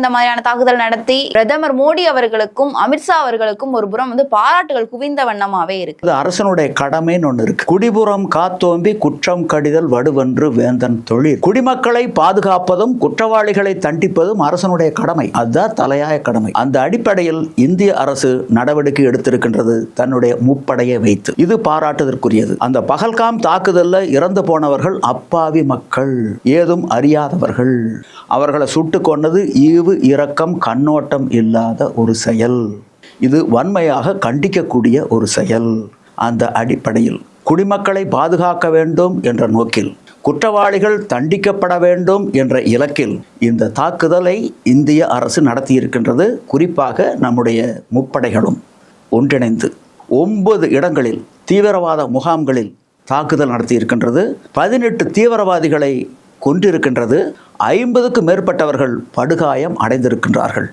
இந்த மாதிரியான தாக்குதல் நடத்தி பிரதமர் மோடி அவர்களுக்கும் அமித்ஷா அவர்களுக்கும் ஒரு புறம் பாராட்டுகள் குவிந்த வண்ணமாவே இருக்கு. அரசனுடைய கடமைன்னு ஒண்ணு இருக்கு. குடிபுறம் காத்தோம்பி குற்றம் கடிதல் வடுவென்று வேந்தன் தொழில். குடிமக்களை பாதுகாப்பதும் குற்றவாளிகளை தண்டிப்பதும் அரசனுடைய கடமை. அதுதான் தலையாய கடமை. அந்த அடிப்படையில் இந்திய அரசு நடவடிக்கை எடுத்திருக்கின்றது தன்னுடைய முப்படையை வைத்து. இது பாராட்டுதற்குரியது. அந்த பகல்காம் தாக்குதல்ல இறந்து போனவர்கள் அப்பாவி மக்கள், ஏதும் அறியாதவர்கள். அவர்களை சுட்டு கொண்டது ஈவு இரக்கம் கண்ணோட்டம் இல்லாத ஒரு செயல். இது வன்மையாக கண்டிக்கக்கூடிய ஒரு செயல். அந்த அடிப்படையில் குடிமக்களை பாதுகாக்க வேண்டும் என்ற நோக்கில், குற்றவாளிகள் தண்டிக்கப்பட வேண்டும் என்ற இலக்கில் இந்த தாக்குதலை இந்திய அரசு நடத்தியிருக்கின்றது. குறிப்பாக நம்முடைய முப்படைகளும் ஒன்றிணைந்து 9 இடங்களில் தீவிரவாத முகாம்களில் தாக்குதல் நடத்தியிருக்கின்றது. 18 தீவிரவாதிகளை கொன்றிருக்கின்றது. 50க்கும் மேற்பட்டவர்கள் படுகாயம் அடைந்திருக்கின்றார்கள்.